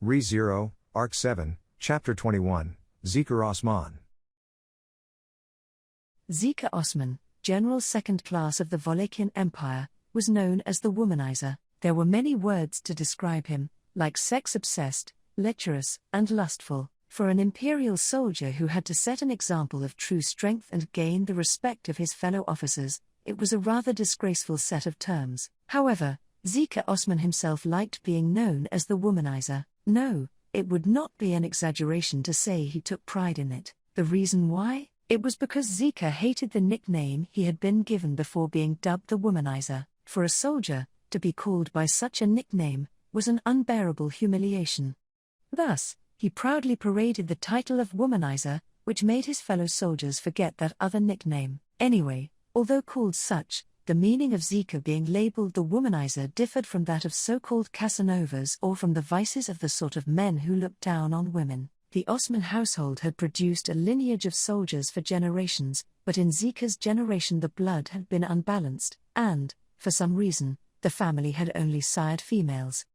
Re 0, Arc 7, Chapter 21, Zikr Osman. Zikr Osman, General Second Class of the Wallachian Empire, was known as the womanizer. There were many words to describe him, like sex-obsessed, lecherous, and lustful. For an imperial soldier who had to set an example of true strength and gain the respect of his fellow officers, it was a rather disgraceful set of terms. However, Zikr Osman himself liked being known as the womanizer. No, it would not be an exaggeration to say he took pride in it. The reason why? It was because Zikr hated the nickname he had been given before being dubbed the womanizer. For a soldier, to be called by such a nickname was an unbearable humiliation. Thus, he proudly paraded the title of womanizer, which made his fellow soldiers forget that other nickname. Anyway, although called such, the meaning of Zikr being labeled the womanizer differed from that of so-called Casanovas or from the vices of the sort of men who looked down on women. The Osman household had produced a lineage of soldiers for generations, but in Zikr's generation the blood had been unbalanced, and, for some reason, the family had only sired females.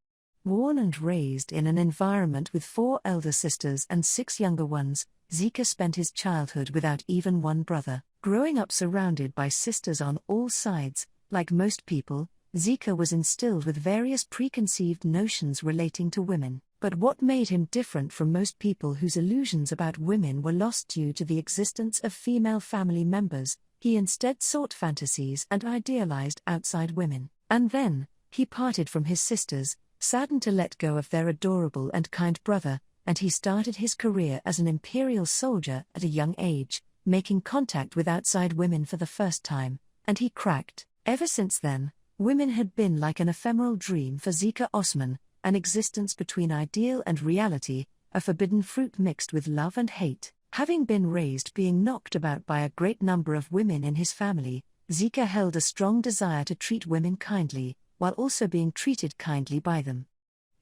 Born and raised in an environment with 4 elder sisters and 6 younger ones, Zikr spent his childhood without even one brother. Growing up surrounded by sisters on all sides, like most people, Zikr was instilled with various preconceived notions relating to women. But what made him different from most people whose illusions about women were lost due to the existence of female family members, he instead sought fantasies and idealized outside women. And then, he parted from his sisters, saddened to let go of their adorable and kind brother, and he started his career as an imperial soldier at a young age, making contact with outside women for the first time, and he cracked. Ever since then, women had been like an ephemeral dream for Zikr Osman, an existence between ideal and reality, a forbidden fruit mixed with love and hate. Having been raised being knocked about by a great number of women in his family, Zikr held a strong desire to treat women kindly, while also being treated kindly by them.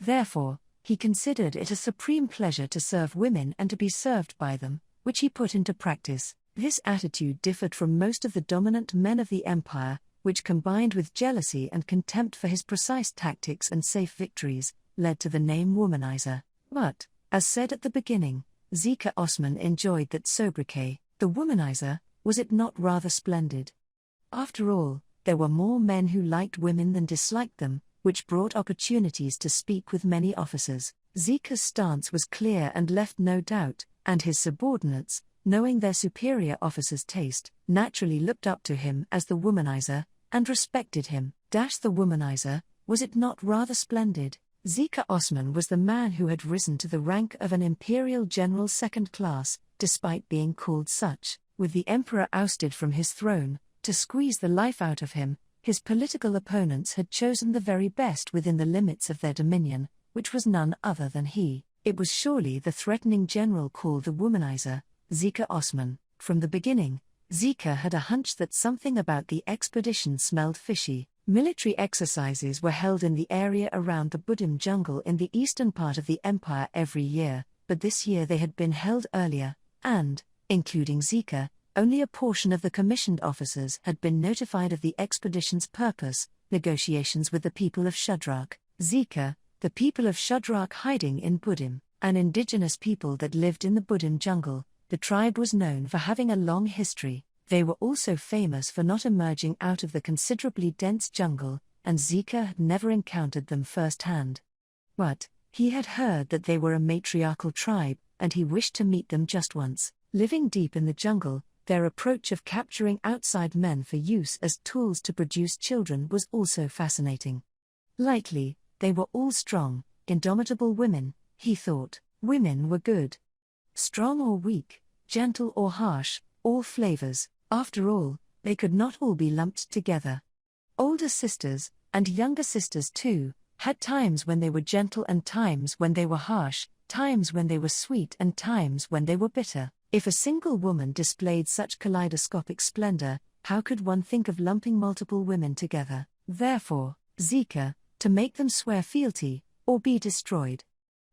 Therefore, he considered it a supreme pleasure to serve women and to be served by them, which he put into practice. This attitude differed from most of the dominant men of the empire, which combined with jealousy and contempt for his precise tactics and safe victories, led to the name womanizer. But, as said at the beginning, Zikr Osman enjoyed that sobriquet, the womanizer. Was it not rather splendid? After all, there were more men who liked women than disliked them, which brought opportunities to speak with many officers. Zikr's stance was clear and left no doubt, and his subordinates, knowing their superior officer's taste, naturally looked up to him as the womanizer, and respected him. The womanizer, was it not rather splendid? Zikr Osman was the man who had risen to the rank of an imperial general second class, despite being called such. With the emperor ousted from his throne, to squeeze the life out of him, his political opponents had chosen the very best within the limits of their dominion, which was none other than he. It was surely the threatening general called the womanizer, Zikr Osman. From the beginning, Zikr had a hunch that something about the expedition smelled fishy. Military exercises were held in the area around the Budim jungle in the eastern part of the empire every year, but this year they had been held earlier, and, including Zikr, only a portion of the commissioned officers had been notified of the expedition's purpose. Negotiations with the people of Shudrak. Zikr, the people of Shudrak hiding in Budim, an indigenous people that lived in the Budim jungle. The tribe was known for having a long history. They were also famous for not emerging out of the considerably dense jungle, and Zikr had never encountered them firsthand. But, he had heard that they were a matriarchal tribe, and he wished to meet them just once. Living deep in the jungle, their approach of capturing outside men for use as tools to produce children was also fascinating. Likely, they were all strong, indomitable women, he thought. Women were good. Strong or weak, gentle or harsh, all flavors. After all, they could not all be lumped together. Older sisters, and younger sisters too, had times when they were gentle and times when they were harsh, times when they were sweet and times when they were bitter. If a single woman displayed such kaleidoscopic splendor, how could one think of lumping multiple women together? Therefore, Zikr, to make them swear fealty, or be destroyed.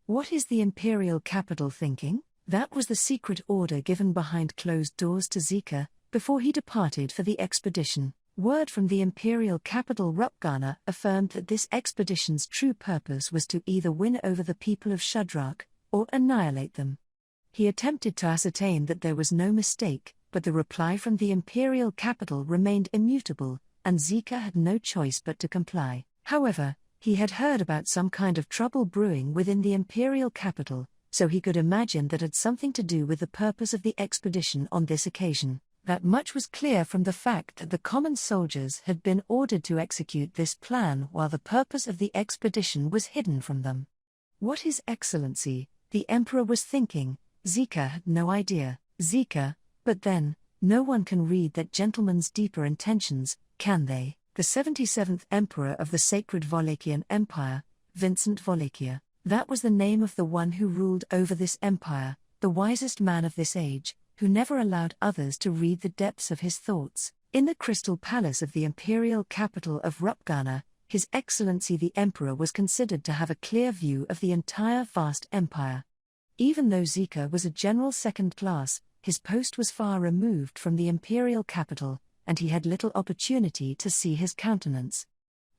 What is the imperial capital thinking? That was the secret order given behind closed doors to Zikr, before he departed for the expedition. Word from the imperial capital Rupgana affirmed that this expedition's true purpose was to either win over the people of Shudrak, or annihilate them. He attempted to ascertain that there was no mistake, but the reply from the imperial capital remained immutable, and Zikr had no choice but to comply. However, he had heard about some kind of trouble brewing within the imperial capital, so he could imagine that had something to do with the purpose of the expedition on this occasion. That much was clear from the fact that the common soldiers had been ordered to execute this plan while the purpose of the expedition was hidden from them. What His Excellency, the Emperor, was thinking, Zikr had no idea. Zikr, but then, no one can read that gentleman's deeper intentions, can they? The 77th Emperor of the Sacred Wallachian Empire, Vincent Wallachia. That was the name of the one who ruled over this empire, the wisest man of this age, who never allowed others to read the depths of his thoughts. In the Crystal Palace of the imperial capital of Rupgana, His Excellency the Emperor was considered to have a clear view of the entire vast empire. Even though Zikr was a general second class, his post was far removed from the imperial capital, and he had little opportunity to see his countenance.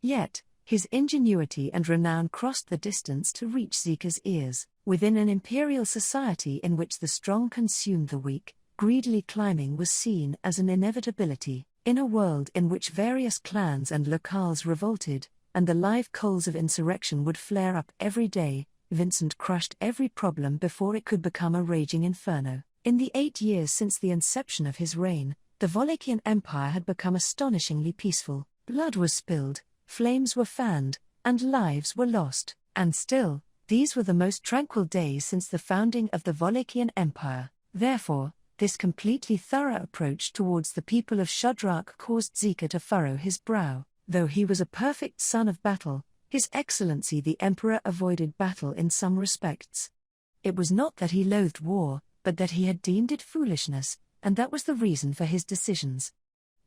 Yet, his ingenuity and renown crossed the distance to reach Zikr's ears. Within an imperial society in which the strong consumed the weak, greedily climbing was seen as an inevitability. In a world in which various clans and locales revolted, and the live coals of insurrection would flare up every day, Vincent crushed every problem before it could become a raging inferno. In the 8 years since the inception of his reign, the Wallachian Empire had become astonishingly peaceful. Blood was spilled, flames were fanned, and lives were lost. And still, these were the most tranquil days since the founding of the Wallachian Empire. Therefore, this completely thorough approach towards the people of Shudrak caused Zikr to furrow his brow. Though he was a perfect son of battle, His Excellency the Emperor avoided battle in some respects. It was not that he loathed war, but that he had deemed it foolishness, and that was the reason for his decisions.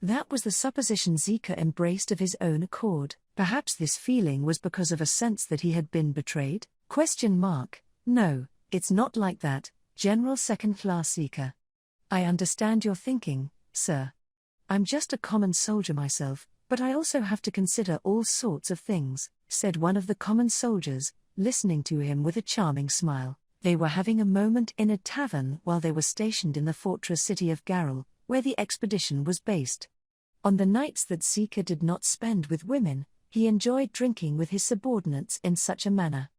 That was the supposition Zikr embraced of his own accord. Perhaps this feeling was because of a sense that he had been betrayed? No, it's not like that, General Second-Class Zikr. I understand your thinking, sir. I'm just a common soldier myself, but I also have to consider all sorts of things, said one of the common soldiers, listening to him with a charming smile. They were having a moment in a tavern while they were stationed in the fortress city of Garrel, where the expedition was based. On the nights that Zikr did not spend with women, he enjoyed drinking with his subordinates in such a manner.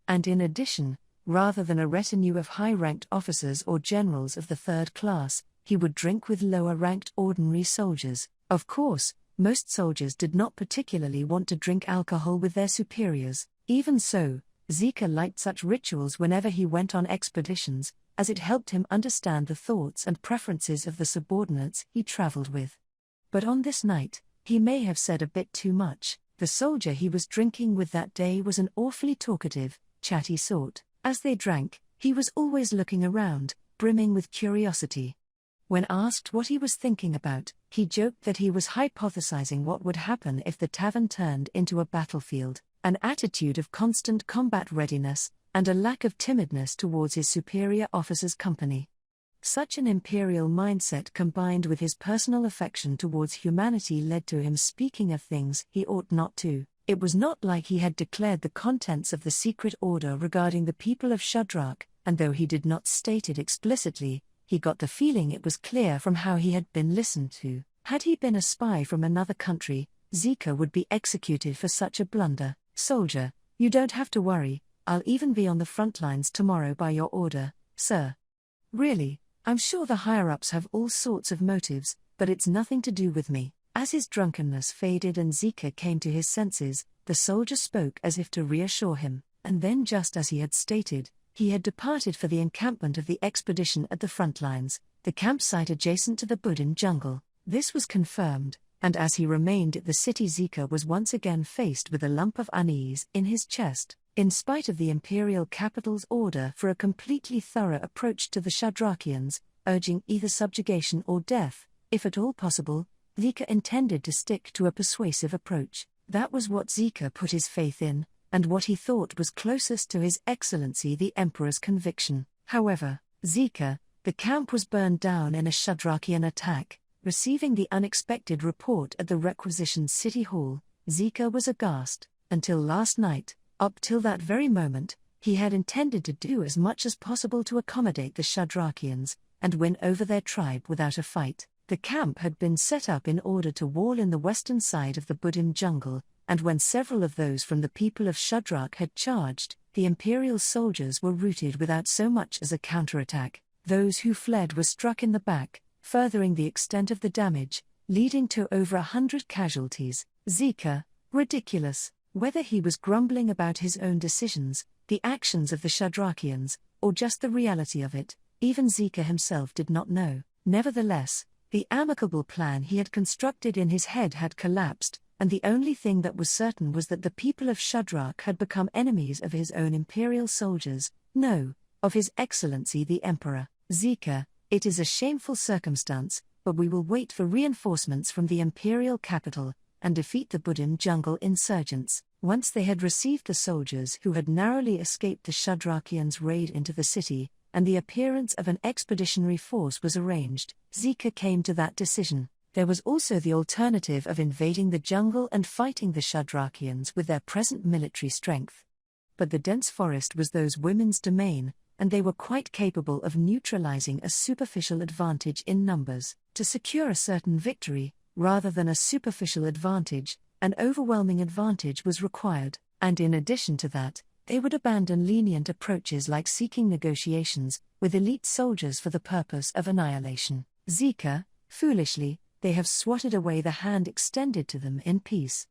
And in addition, rather than a retinue of high-ranked officers or generals of the third class, he would drink with lower-ranked ordinary soldiers. Of course, most soldiers did not particularly want to drink alcohol with their superiors. Even so, Zikr liked such rituals whenever he went on expeditions, as it helped him understand the thoughts and preferences of the subordinates he traveled with. But on this night, he may have said a bit too much. The soldier he was drinking with that day was an awfully talkative, chatty sort. As they drank, he was always looking around, brimming with curiosity. When asked what he was thinking about, he joked that he was hypothesizing what would happen if the tavern turned into a battlefield. An attitude of constant combat readiness, and a lack of timidness towards his superior officers' company. Such an imperial mindset combined with his personal affection towards humanity led to him speaking of things he ought not to. It was not like he had declared the contents of the secret order regarding the people of Shudrak, and though he did not state it explicitly, he got the feeling it was clear from how he had been listened to. Had he been a spy from another country, Zikr would be executed for such a blunder. Soldier, you don't have to worry, I'll even be on the front lines tomorrow by your order, sir. Really, I'm sure the higher-ups have all sorts of motives, but it's nothing to do with me. As his drunkenness faded and Zikr came to his senses, the soldier spoke as if to reassure him, and then just as he had stated, he had departed for the encampment of the expedition at the front lines, the campsite adjacent to the Budin jungle. This was confirmed, and as he remained at the city, Zikr was once again faced with a lump of unease in his chest. In spite of the imperial capital's order for a completely thorough approach to the Shadrakians, urging either subjugation or death, if at all possible, Zikr intended to stick to a persuasive approach. That was what Zikr put his faith in, and what he thought was closest to His Excellency the Emperor's conviction. However, the camp was burned down in a Shadrakian attack. Receiving the unexpected report at the requisitioned city hall, Zikr was aghast. Until last night, up till that very moment, he had intended to do as much as possible to accommodate the Shadrachians and win over their tribe without a fight. The camp had been set up in order to wall in the western side of the Budim jungle, and when several of those from the people of Shadrak had charged, the imperial soldiers were routed without so much as a counterattack. Those who fled were struck in the back, furthering the extent of the damage, leading to over 100 casualties. Zikr, ridiculous. Whether he was grumbling about his own decisions, the actions of the Shadrachians, or just the reality of it, even Zikr himself did not know. Nevertheless, the amicable plan he had constructed in his head had collapsed, and the only thing that was certain was that the people of Shadrak had become enemies of his own imperial soldiers, no, of His Excellency the Emperor. Zikr, it is a shameful circumstance, but we will wait for reinforcements from the imperial capital, and defeat the Budim jungle insurgents. Once they had received the soldiers who had narrowly escaped the Shadrachians' raid into the city, and the appearance of an expeditionary force was arranged, Zikr came to that decision. There was also the alternative of invading the jungle and fighting the Shadrachians with their present military strength. But the dense forest was those women's domain, and they were quite capable of neutralizing a superficial advantage in numbers. To secure a certain victory, rather than a superficial advantage, an overwhelming advantage was required, and in addition to that, they would abandon lenient approaches like seeking negotiations with elite soldiers for the purpose of annihilation. Zikr, foolishly, they have swatted away the hand extended to them in peace.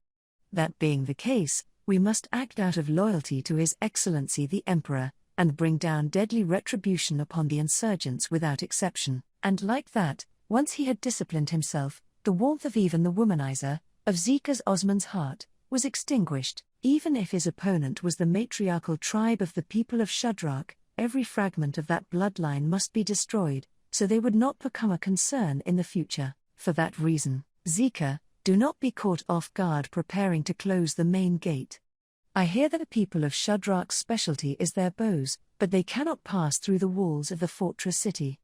That being the case, we must act out of loyalty to His Excellency the Emperor, and bring down deadly retribution upon the insurgents without exception. And like that, once he had disciplined himself, the warmth of even the womanizer, of Zikr's Osman's heart, was extinguished. Even if his opponent was the matriarchal tribe of the people of Shadrak, every fragment of that bloodline must be destroyed, so they would not become a concern in the future. For that reason, Zikr, do not be caught off guard preparing to close the main gate. I hear that the people of Shadrak's specialty is their bows, but they cannot pass through the walls of the fortress city.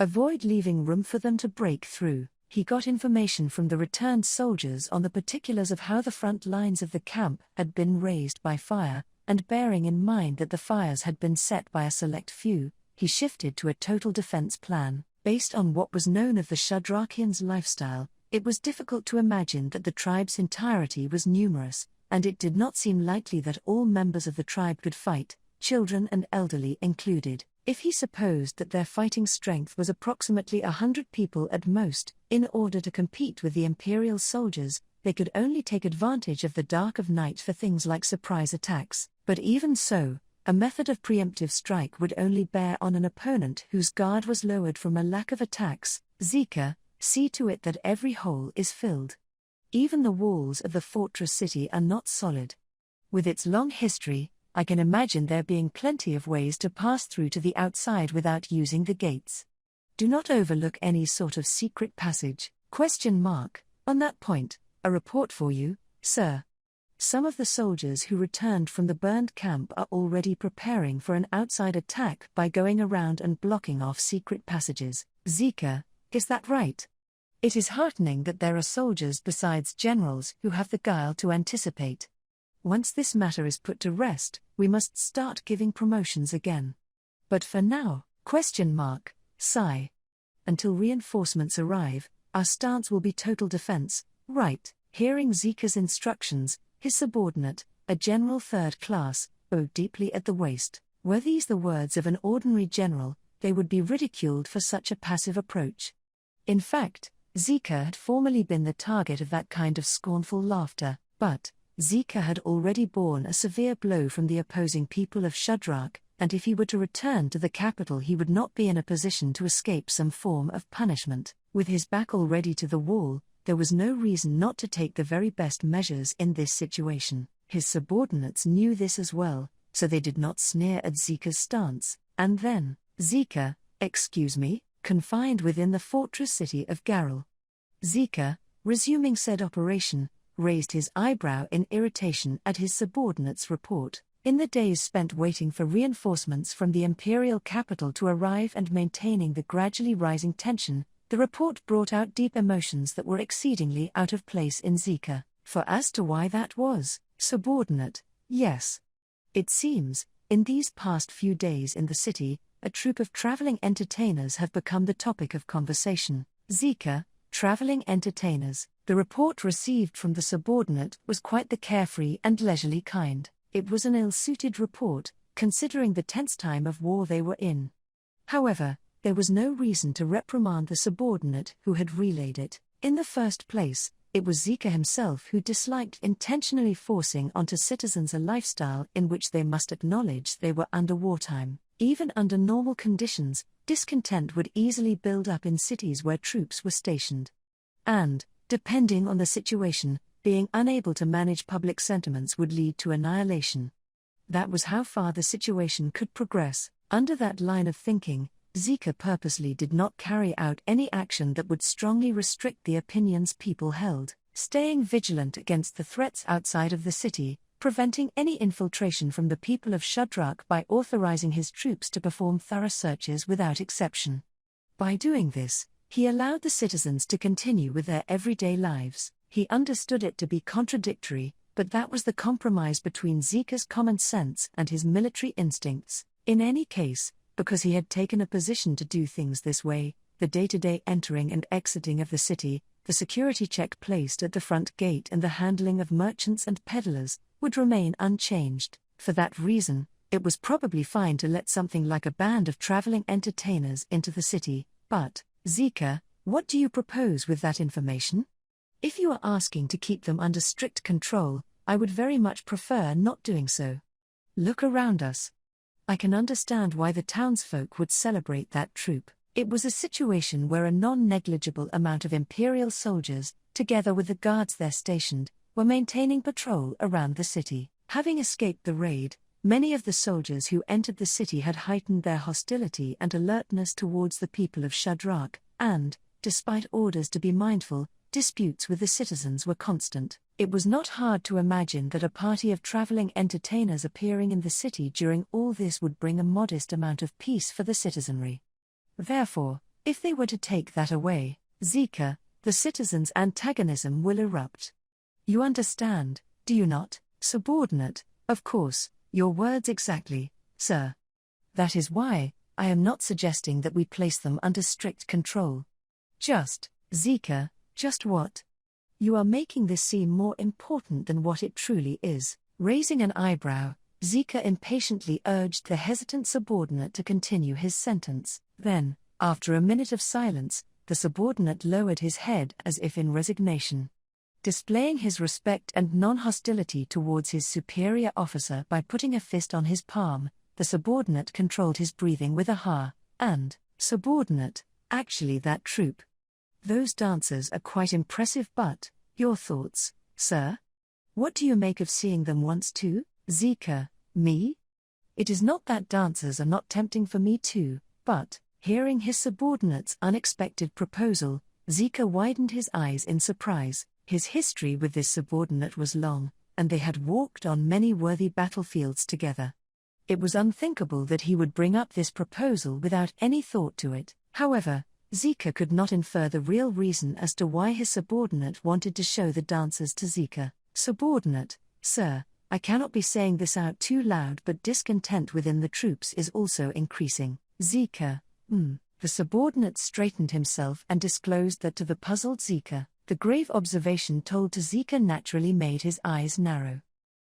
Avoid leaving room for them to break through. He got information from the returned soldiers on the particulars of how the front lines of the camp had been razed by fire, and bearing in mind that the fires had been set by a select few, he shifted to a total defense plan. Based on what was known of the Shadrachians' lifestyle, it was difficult to imagine that the tribe's entirety was numerous, and it did not seem likely that all members of the tribe could fight, children and elderly included. If he supposed that their fighting strength was approximately 100 people at most, in order to compete with the imperial soldiers, they could only take advantage of the dark of night for things like surprise attacks. But even so, a method of preemptive strike would only bear on an opponent whose guard was lowered from a lack of attacks. Zikr, see to it that every hole is filled. Even the walls of the fortress city are not solid. With its long history, I can imagine there being plenty of ways to pass through to the outside without using the gates. Do not overlook any sort of secret passage. On that point, a report for you, sir. Some of the soldiers who returned from the burned camp are already preparing for an outside attack by going around and blocking off secret passages. Zikr, is that right? It is heartening that there are soldiers besides generals who have the guile to anticipate. Once this matter is put to rest, we must start giving promotions again. But for now, sigh. Until reinforcements arrive, our stance will be total defense, right? Hearing Zikr's instructions, his subordinate, a general third class, bowed deeply at the waist. Were these the words of an ordinary general, they would be ridiculed for such a passive approach. In fact, Zikr had formerly been the target of that kind of scornful laughter, but Zikr had already borne a severe blow from the opposing people of Shadrak, and if he were to return to the capital he would not be in a position to escape some form of punishment. With his back already to the wall, there was no reason not to take the very best measures in this situation. His subordinates knew this as well, so they did not sneer at Zikr's stance. And then, Zikr, confined within the fortress city of Garel. Zikr, resuming said operation, raised his eyebrow in irritation at his subordinate's report. In the days spent waiting for reinforcements from the imperial capital to arrive and maintaining the gradually rising tension, The report brought out deep emotions that were exceedingly out of place in Zikr. For as to why that was, subordinate, yes. It seems, in these past few days in the city, a troupe of traveling entertainers have become the topic of conversation. Zikr, traveling entertainers. The report received from the subordinate was quite the carefree and leisurely kind. It was an ill-suited report, considering the tense time of war they were in. However, there was no reason to reprimand the subordinate who had relayed it. In the first place, it was Zikr himself who disliked intentionally forcing onto citizens a lifestyle in which they must acknowledge they were under wartime. Even under normal conditions, discontent would easily build up in cities where troops were stationed. And, depending on the situation, being unable to manage public sentiments would lead to annihilation. That was how far the situation could progress. Under that line of thinking, Zikr purposely did not carry out any action that would strongly restrict the opinions people held, staying vigilant against the threats outside of the city, preventing any infiltration from the people of Shudrak by authorizing his troops to perform thorough searches without exception. By doing this, he allowed the citizens to continue with their everyday lives. He understood it to be contradictory, but that was the compromise between Zikr's common sense and his military instincts. In any case, because he had taken a position to do things this way, the day-to-day entering and exiting of the city, the security check placed at the front gate and the handling of merchants and peddlers, would remain unchanged. For that reason, it was probably fine to let something like a band of traveling entertainers into the city. But, Zikr, what do you propose with that information? If you are asking to keep them under strict control, I would very much prefer not doing so. Look around us. I can understand why the townsfolk would celebrate that troop. It was a situation where a non-negligible amount of imperial soldiers, together with the guards there stationed, were maintaining patrol around the city. Having escaped the raid, many of the soldiers who entered the city had heightened their hostility and alertness towards the people of Shudrak, and, despite orders to be mindful, disputes with the citizens were constant. It was not hard to imagine that a party of traveling entertainers appearing in the city during all this would bring a modest amount of peace for the citizenry. Therefore, if they were to take that away, Zikr, the citizens' antagonism will erupt. You understand, do you not, subordinate? Of course, your words exactly, sir. That is why, I am not suggesting that we place them under strict control. Just, Zikr, just what? You are making this seem more important than what it truly is. Raising an eyebrow, Zikr impatiently urged the hesitant subordinate to continue his sentence. Then, after a minute of silence, the subordinate lowered his head as if in resignation. Displaying his respect and non-hostility towards his superior officer by putting a fist on his palm, the subordinate controlled his breathing with a ha, and, subordinate, actually that troop. Those dancers are quite impressive, but, your thoughts, sir? What do you make of seeing them once too, Zikr? Me? It is not that dancers are not tempting for me too, but, hearing his subordinate's unexpected proposal, Zikr widened his eyes in surprise. His history with this subordinate was long, and they had walked on many worthy battlefields together. It was unthinkable that he would bring up this proposal without any thought to it. However, Zikr could not infer the real reason as to why his subordinate wanted to show the dancers to Zikr. Subordinate, sir, I cannot be saying this out too loud, but discontent within the troops is also increasing. Zikr, The subordinate straightened himself and disclosed that to the puzzled Zikr, the grave observation told to Zikr naturally made his eyes narrow.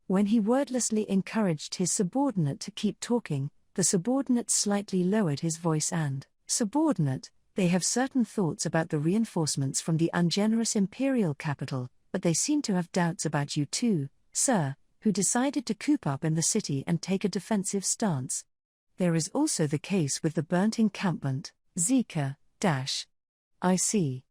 When he wordlessly encouraged his subordinate to keep talking, the subordinate slightly lowered his voice and, subordinate, they have certain thoughts about the reinforcements from the ungenerous imperial capital, but they seem to have doubts about you too, sir, who decided to coop up in the city and take a defensive stance. There is also the case with the burnt encampment, Zikr, I see.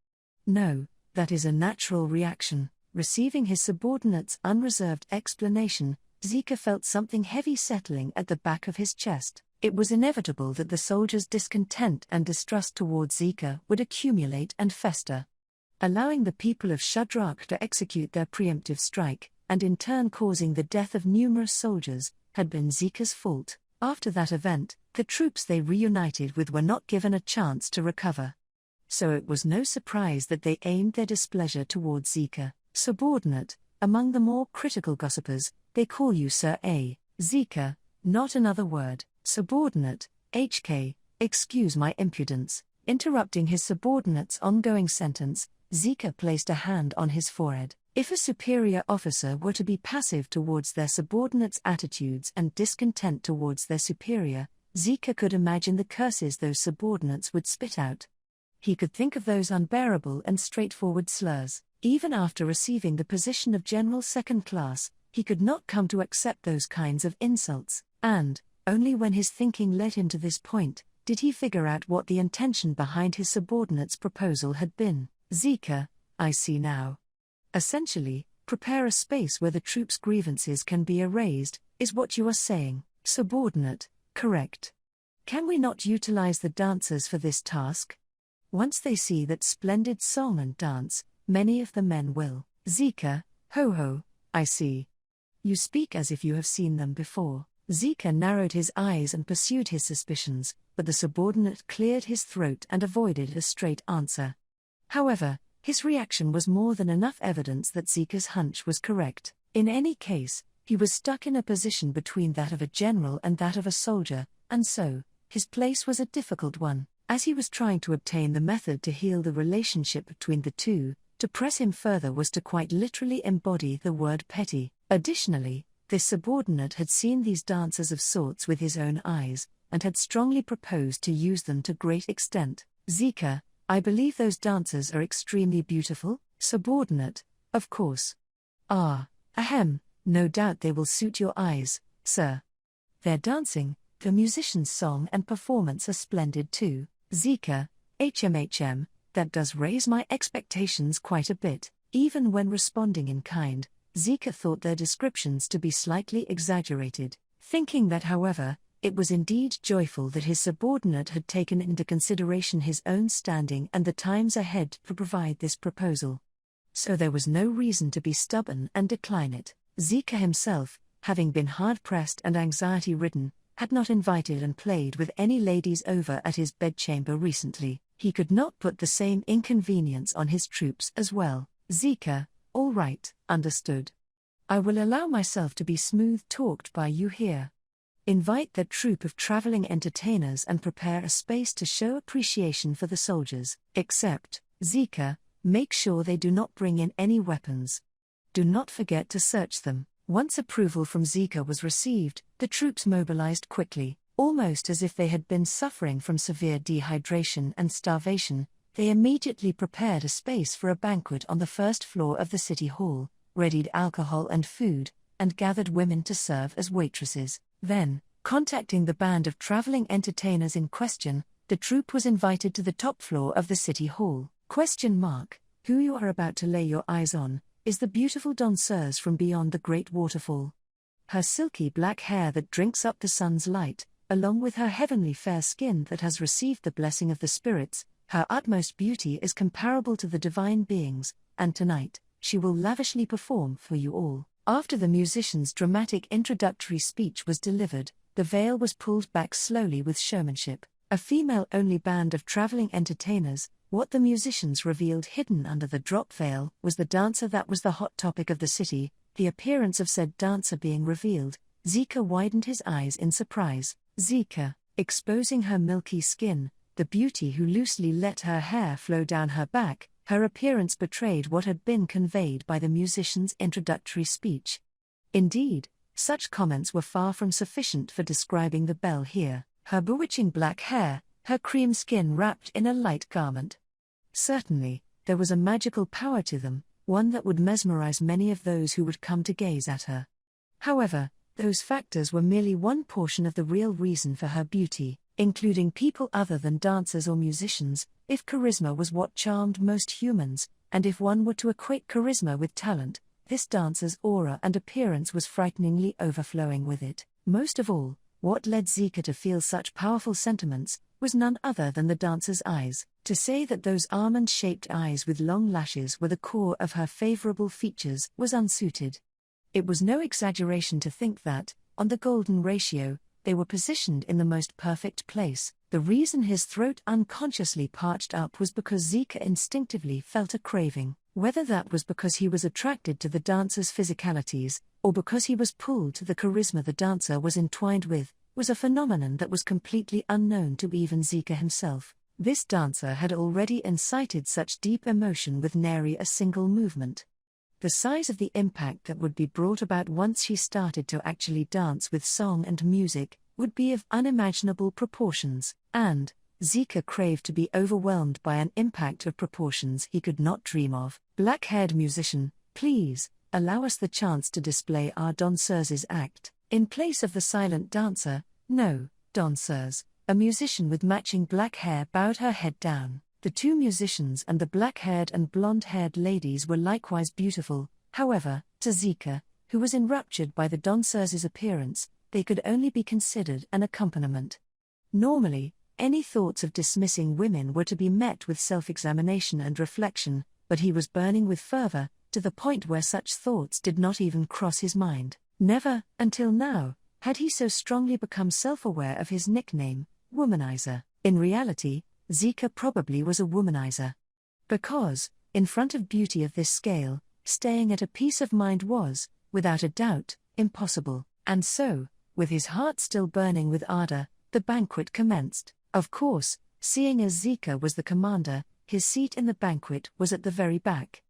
No, that is a natural reaction. Receiving his subordinate's unreserved explanation, Zikr felt something heavy settling at the back of his chest. It was inevitable that the soldiers' discontent and distrust towards Zikr would accumulate and fester. Allowing the people of Shudrak to execute their preemptive strike, and in turn causing the death of numerous soldiers, had been Zikr's fault. After that event, the troops they reunited with were not given a chance to recover. So it was no surprise that they aimed their displeasure towards Zikr. Subordinate, among the more critical gossipers, they call you Sir A. Zikr, not another word. Subordinate, HK, excuse my impudence. Interrupting his subordinate's ongoing sentence, Zikr placed a hand on his forehead. If a superior officer were to be passive towards their subordinates' attitudes and discontent towards their superior, Zikr could imagine the curses those subordinates would spit out. He could think of those unbearable and straightforward slurs. Even after receiving the position of General Second Class, he could not come to accept those kinds of insults, and, only when his thinking led him to this point, did he figure out what the intention behind his subordinate's proposal had been. Zikr, I see now. Essentially, prepare a space where the troops' grievances can be erased, is what you are saying. Subordinate, correct. Can we not utilize the dancers for this task? Once they see that splendid song and dance, many of the men will. Zikr, ho, I see. You speak as if you have seen them before. Zikr narrowed his eyes and pursued his suspicions, but the subordinate cleared his throat and avoided a straight answer. However, his reaction was more than enough evidence that Zikr's hunch was correct. In any case, he was stuck in a position between that of a general and that of a soldier, and so, his place was a difficult one. As he was trying to obtain the method to heal the relationship between the two, to press him further was to quite literally embody the word petty. Additionally, this subordinate had seen these dancers of sorts with his own eyes, and had strongly proposed to use them to great extent. Zikr, I believe those dancers are extremely beautiful. Subordinate, of course. Ahem, no doubt they will suit your eyes, sir. Their dancing, the musician's song and performance are splendid too. Zikr, that does raise my expectations quite a bit. Even when responding in kind, Zikr thought their descriptions to be slightly exaggerated, thinking that however, it was indeed joyful that his subordinate had taken into consideration his own standing and the times ahead to provide this proposal. So there was no reason to be stubborn and decline it. Zikr himself, having been hard-pressed and anxiety-ridden, had not invited and played with any ladies over at his bedchamber recently. He could not put the same inconvenience on his troops as well. Zikr, all right, understood. I will allow myself to be smooth-talked by you here. Invite that troop of traveling entertainers and prepare a space to show appreciation for the soldiers. Except, Zikr, make sure they do not bring in any weapons. Do not forget to search them. Once approval from Zikr was received, the troops mobilized quickly, almost as if they had been suffering from severe dehydration and starvation. They immediately prepared a space for a banquet on the first floor of the city hall, readied alcohol and food, and gathered women to serve as waitresses. Then, contacting the band of traveling entertainers in question, the troupe was invited to the top floor of the city hall. Who you are about to lay your eyes on is the beautiful danseuse from beyond the great waterfall. Her silky black hair that drinks up the sun's light, along with her heavenly fair skin that has received the blessing of the spirits, her utmost beauty is comparable to the divine beings, and tonight, she will lavishly perform for you all. After the musician's dramatic introductory speech was delivered, the veil was pulled back slowly with showmanship. A female-only band of traveling entertainers, what the musicians revealed hidden under the drop veil was the dancer that was the hot topic of the city. The appearance of said dancer being revealed, Zikr widened his eyes in surprise. Zikr, exposing her milky skin, the beauty who loosely let her hair flow down her back, her appearance betrayed what had been conveyed by the musician's introductory speech. Indeed, such comments were far from sufficient for describing the belle here. Her bewitching black hair, her cream skin wrapped in a light garment. Certainly, there was a magical power to them, one that would mesmerize many of those who would come to gaze at her. However, those factors were merely one portion of the real reason for her beauty, including people other than dancers or musicians. If charisma was what charmed most humans, and if one were to equate charisma with talent, this dancer's aura and appearance was frighteningly overflowing with it. Most of all, what led Zikr to feel such powerful sentiments was none other than the dancer's eyes. To say that those almond-shaped eyes with long lashes were the core of her favorable features was unsuited. It was no exaggeration to think that, on the golden ratio, they were positioned in the most perfect place. The reason his throat unconsciously parched up was because Zikr instinctively felt a craving. Whether that was because he was attracted to the dancer's physicalities, or because he was pulled to the charisma the dancer was entwined with, was a phenomenon that was completely unknown to even Zikr himself. This dancer had already incited such deep emotion with nary a single movement. The size of the impact that would be brought about once she started to actually dance with song and music would be of unimaginable proportions, and Zikr craved to be overwhelmed by an impact of proportions he could not dream of. Black-haired musician, please, allow us the chance to display our danseur's act. In place of the silent dancer, no, danseuse, a musician with matching black hair bowed her head down. The two musicians and the black-haired and blonde-haired ladies were likewise beautiful, however, to Zikr, who was enraptured by the danseur's appearance, they could only be considered an accompaniment. Normally, any thoughts of dismissing women were to be met with self-examination and reflection, but he was burning with fervor, to the point where such thoughts did not even cross his mind. Never, until now, had he so strongly become self-aware of his nickname, womanizer. In reality, Zikr probably was a womanizer. Because, in front of beauty of this scale, staying at a peace of mind was, without a doubt, impossible. And so, with his heart still burning with ardor, the banquet commenced. Of course, seeing as Zikr was the commander, his seat in the banquet was at the very back.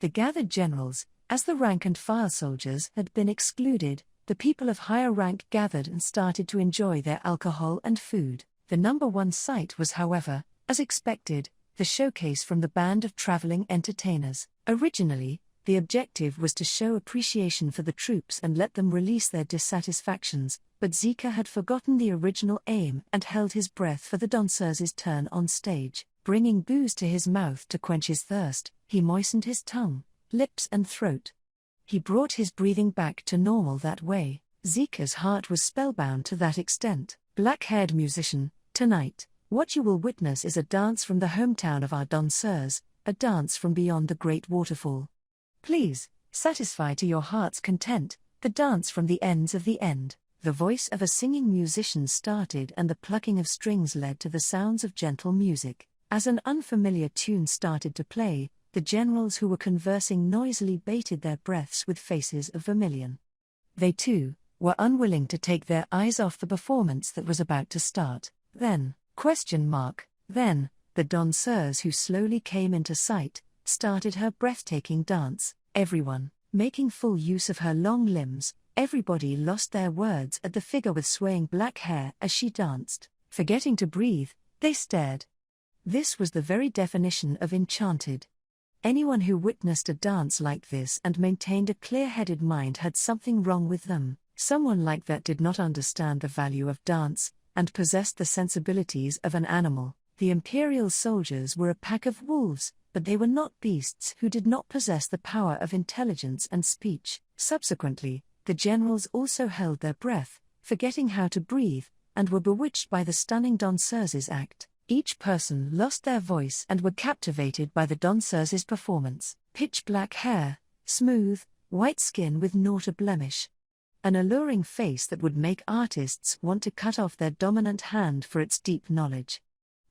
The gathered generals, as the rank-and-file soldiers had been excluded, the people of higher rank gathered and started to enjoy their alcohol and food. The number one sight was, however, as expected, the showcase from the band of traveling entertainers. Originally, the objective was to show appreciation for the troops and let them release their dissatisfactions, but Zikr had forgotten the original aim and held his breath for the danseur's turn on stage. Bringing booze to his mouth to quench his thirst, he moistened his tongue, lips and throat. He brought his breathing back to normal that way. Zikr's heart was spellbound to that extent. Black-haired musician, tonight, what you will witness is a dance from the hometown of our danseurs, a dance from beyond the great waterfall. Please, satisfy to your heart's content, the dance from the ends of the end. The voice of a singing musician started and the plucking of strings led to the sounds of gentle music. As an unfamiliar tune started to play, the generals who were conversing noisily bated their breaths with faces of vermilion. They too were unwilling to take their eyes off the performance that was about to start. Then, the danseuse who slowly came into sight, started her breathtaking dance. Everyone, making full use of her long limbs, everybody lost their words at the figure with swaying black hair as she danced. Forgetting to breathe, they stared. This was the very definition of enchanted. Anyone who witnessed a dance like this and maintained a clear-headed mind had something wrong with them. Someone like that did not understand the value of dance, and possessed the sensibilities of an animal. The imperial soldiers were a pack of wolves, but they were not beasts who did not possess the power of intelligence and speech. Subsequently, the generals also held their breath, forgetting how to breathe, and were bewitched by the stunning danseur's act. Each person lost their voice and were captivated by the danseur's performance. Pitch black hair, smooth, white skin with not a blemish. An alluring face that would make artists want to cut off their dominant hand for its deep knowledge.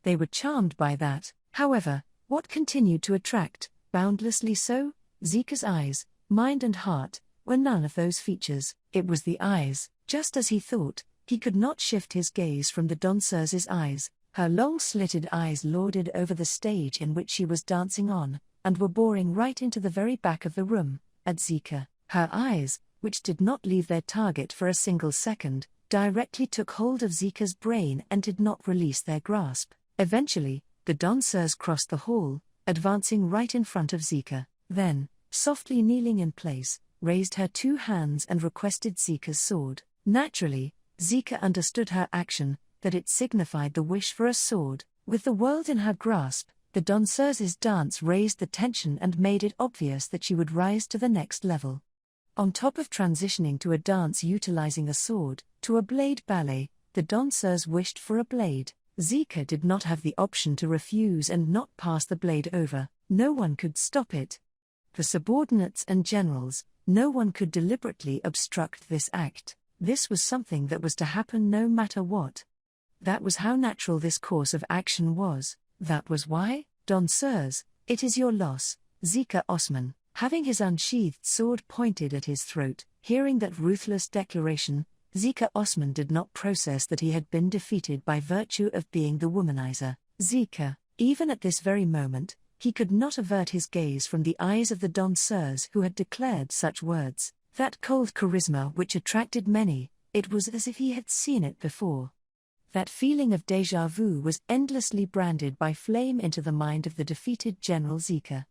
They were charmed by that. However, what continued to attract, boundlessly so, Zikr's eyes, mind and heart, were none of those features. It was the eyes. Just as he thought, he could not shift his gaze from the danseur's eyes. Her long slitted eyes lorded over the stage in which she was dancing on, and were boring right into the very back of the room, at Zikr. Her eyes, which did not leave their target for a single second, directly took hold of Zikr's brain and did not release their grasp. Eventually, the danseuse crossed the hall, advancing right in front of Zikr. Then, softly kneeling in place, raised her two hands and requested Zikr's sword. Naturally, Zikr understood her action, that it signified the wish for a sword. With the world in her grasp, the danseur's dance raised the tension and made it obvious that she would rise to the next level. On top of transitioning to a dance utilizing a sword, to a blade ballet, the danseuse wished for a blade. Zikr did not have the option to refuse and not pass the blade over. No one could stop it. The subordinates and generals, no one could deliberately obstruct this act. This was something that was to happen no matter what. That was how natural this course of action was. That was why, Don Sirs, it is your loss, Zikr Osman, having his unsheathed sword pointed at his throat, hearing that ruthless declaration, Zikr Osman did not process that he had been defeated by virtue of being the womanizer. Zikr, even at this very moment, he could not avert his gaze from the eyes of the Don Sirs who had declared such words. That cold charisma which attracted many, it was as if he had seen it before. That feeling of déjà vu was endlessly branded by flame into the mind of the defeated General Zikr.